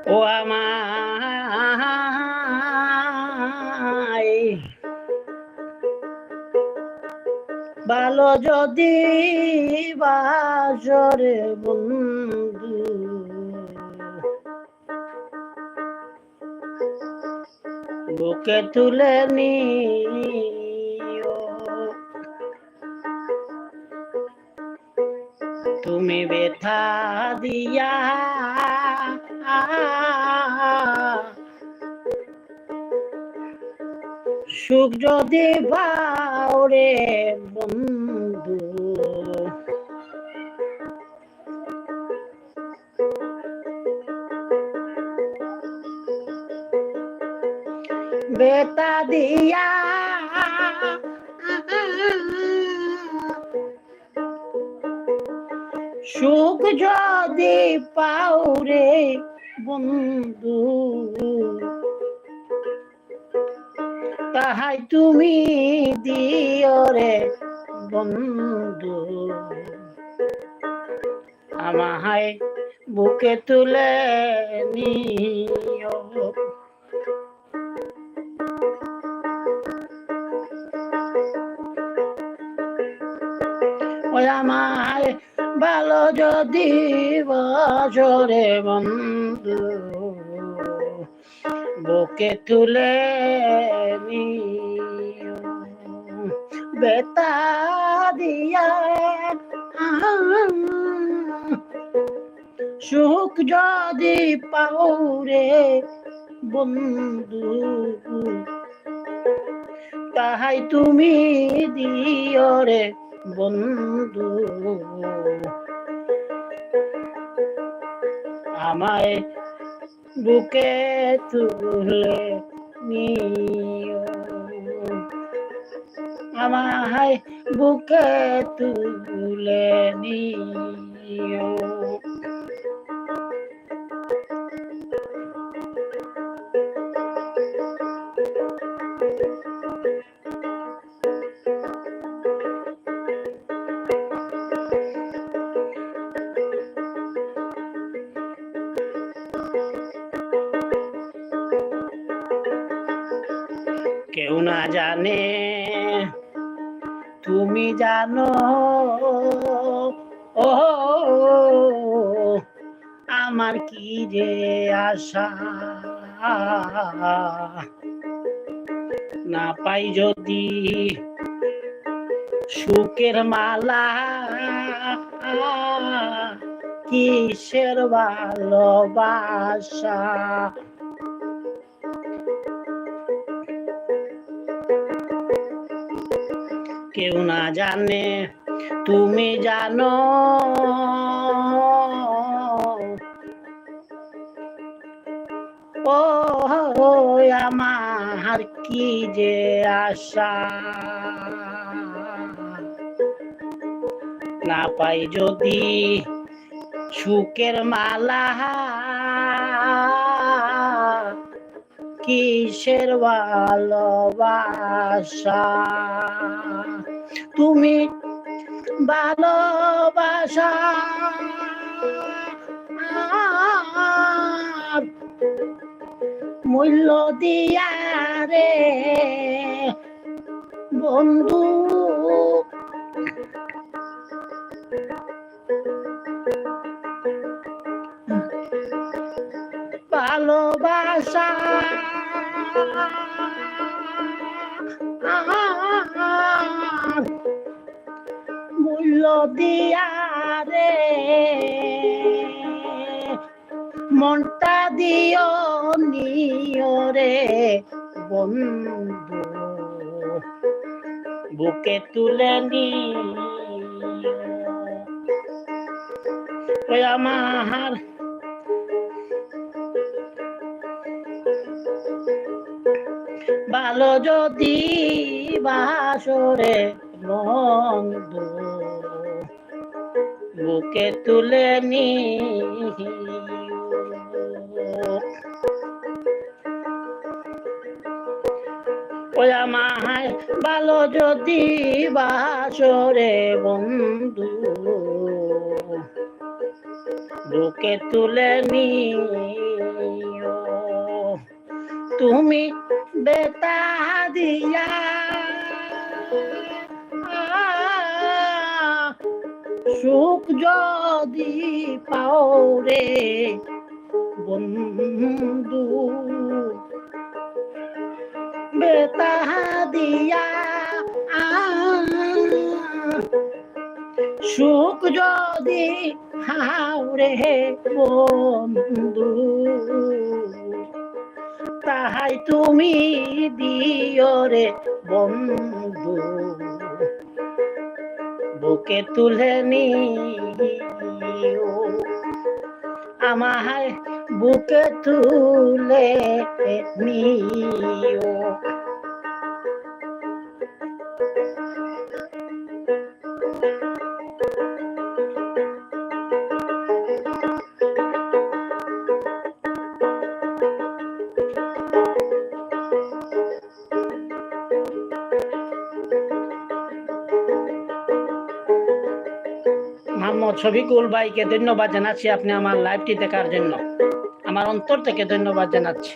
ও আমায় ভালো যদি বাসরে বন্ধু বুকে তুলে নিও তুমি ব্যথা দিয়া সুখ যদি বাউরে বন্ধু বেতা দিয়া সুখ যদি পাউরে বন্ধু তাহাই তুমি দিও রে বন্ধু আমায় বুকে তুলে নিও ওই আমায় ভালো যদি বছরে বন্ধু বুকে তুলে নিও বেতা দিয়া সুখ যদি পাউরে বন্ধু তাহাই তুমি দিও রে বন্ধু আমায় বুকে তুলে নিও আমায় বুকে তুলে নিও কেউ না জানে তুমি জানো ও আমার কি যে আশা না পাই যদি সুখের মালা কিসের ভালোবাসা কেউ না জানে তুমি জানো ও আমার কি যে আশা না পাই যদি সুখের মালা কিসের ভালোবাসা তুমি ভালোবাসা মূল্য দিয়া রে বন্ধু ভালোবাসা মূল্য দিয়া রে মনটা দিও নিও রে বন্ধু বুকে তুলে নিও আমার ভালো যদি বাসরে বন্ধু বুকে তুলে নিও ওই আমায় ভালো যদি বাসরে বন্ধু বুকে তুলে নিও তুমি বেতা দিয়া সুখ যদি পাও রে বন্ধু, বেতা দিয়া সুখ যদি হাওরে বন্ধু, তাহাই তুমি দিও রে বন্ধু, বুকে তুলে নিও আমায়, বুকে তুলে নিও। মোহাম্মদ শফিকুল ভাইকে ধন্যবাদ জানাচ্ছি, আপনি আমার লাইভটি দেখার জন্য আমার অন্তর থেকে ধন্যবাদ জানাচ্ছি।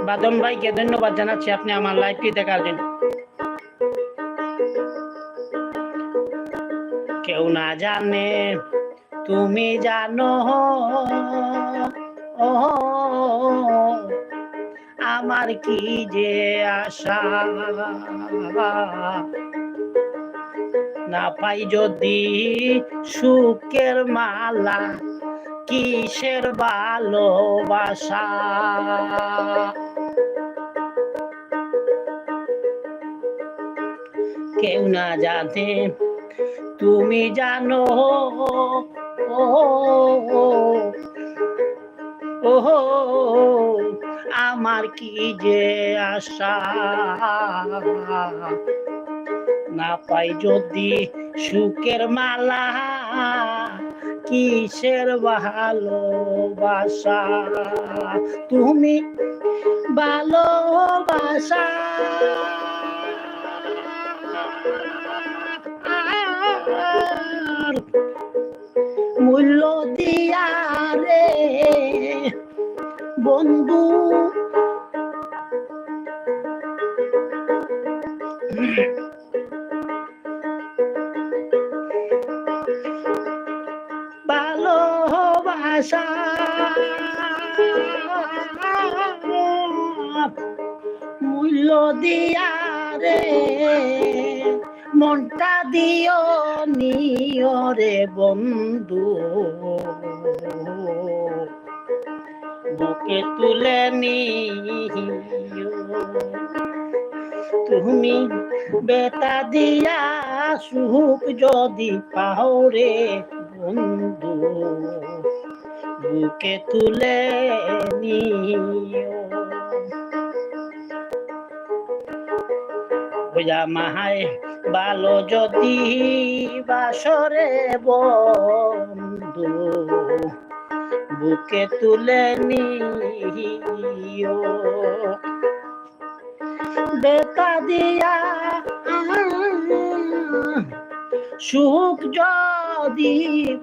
বাদন ভাইকে ধন্যবাদ জানাচ্ছি, আপনি আমার লাইভটি দেখার জন্য। কেউ না জানে তুমি জানো, আমার কি যে আশা, না পাই যদি সুখের মালা, কিসের ভালোবাসা। কেউ না জানে তুমি জানো, আমার কি যে আশা, না পাই যদি সুখের মালা, কিসের ভালোবাসা। তুমি ভালোবাসা মূল্য দিয়া রে বন্ধু, ভালোবাসা মূল্য দিয়া রে মনটা দিও নিও রে বন্ধু, বুকে তুলে নিও। তুমি বেতা দিয়া সুখ যদি পাও রে বন্ধু, বুকে তুলে নিও। মাহায় ভালো যদি বাসরে বন্ধু, বুকে তুলে নিও। বেতা দিয়া সুখ যদি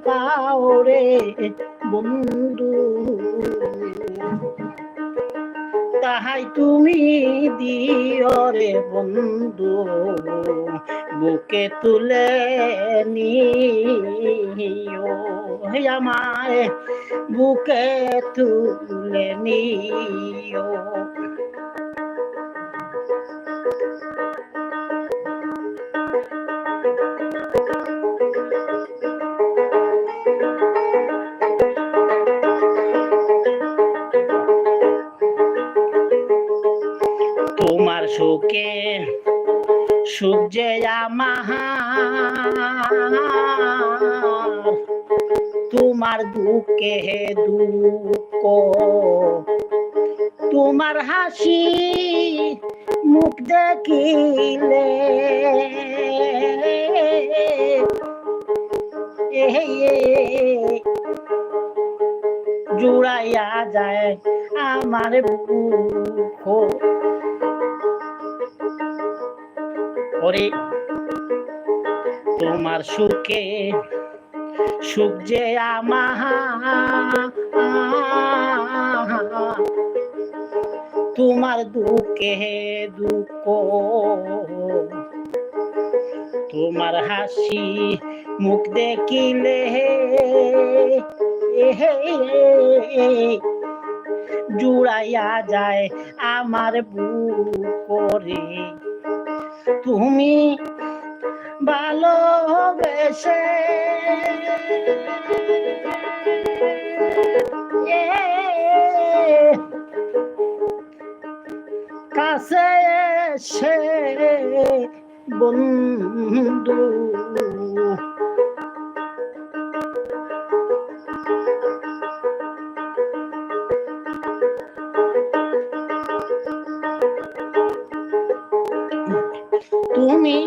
পাও রে বন্ধু, তাহাই তুমি দিও রে বন্ধু, বুকে তুলে নিও আমায়, বুকে তুলে নিও। তোমার সুখে সুখ যে আমার, তোমার দুঃখে দুঃখ, তোমার হাসি মুখ দেখিলে জুড়াইয়া যায় আমার বুক। ওরে তোমার সুখে সুখ যে আমার, তোমার দুঃখে দুঃখ, তোমার হাসি মুখ দেখিলে জুড়াইয়া যায় আমার বুক করে। তুমি ভালোবেসে কাছে এসে বন্ধু তুমি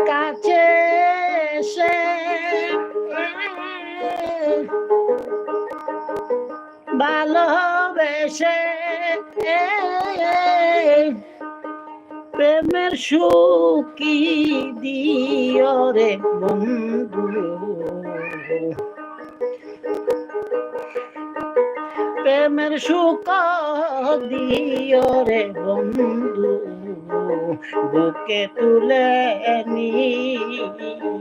কাছে এসে ভালোবেসে প্রেমের সুখী দিও রে বন্ধু, প্রেমের সুখ দিও রে বন্ধু, বুকে তুলে নিও।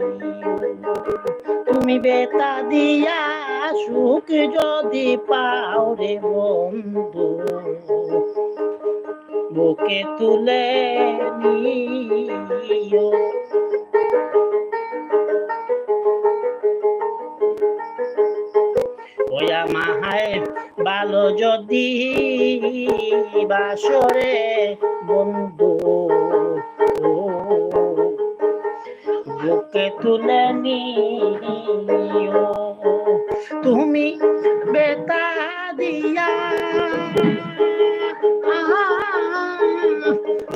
তুমি বেতা দিয়া সুখ যদি পাও রে বন্ধু, বুকে তুলে নিও। ওয়া মাহায় ভালো যদি বাসরে বন্ধু, বুকে তুলে নিও। তুমি বেতা দিয়া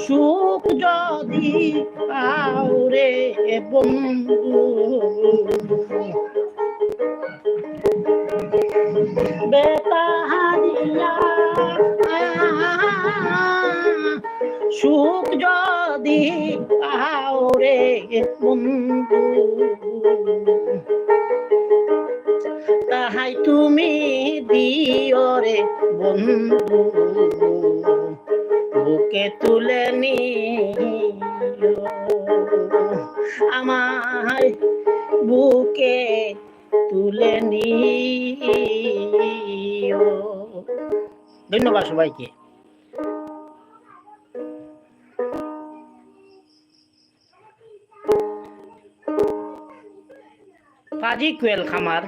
সুখ যদি পাও রে বন্ধু, বেতা দিয়া সুখ যদি পাও রে বন্ধু, তাহাই তুমি দিও রে বন্ধু, বুকে তুলে নিও। আমায় বুকে তুলে নিও। ধন্যবাদ সবাইকে। কাজী কোয়েল খামার,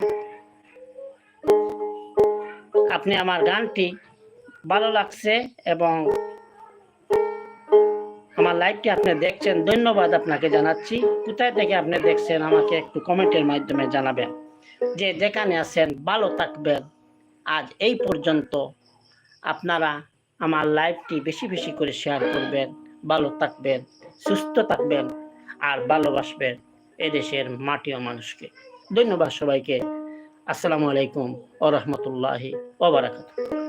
আপনি আমার গানটি ভালো লাগছে এবং আমার লাইভটি আপনি দেখছেন, ধন্যবাদ আপনাকে জানাচ্ছি। কোথায় থেকে আপনি দেখছেন আমাকে একটু কমেন্টের মাধ্যমে জানাবেন। যে যেখানে আছেন ভালো থাকবেন। আজ এই পর্যন্ত। আপনারা আমার লাইভটি বেশি বেশি করে শেয়ার করবেন, ভালো থাকবেন, সুস্থ থাকবেন আর ভালোবাসবেন এদেশের মাটি ও মানুষকে। ধন্যবাদ সবাইকে। আসসালামু আলাইকুম ওয়া রাহমাতুল্লাহি ওয়া বারাকাতুহু।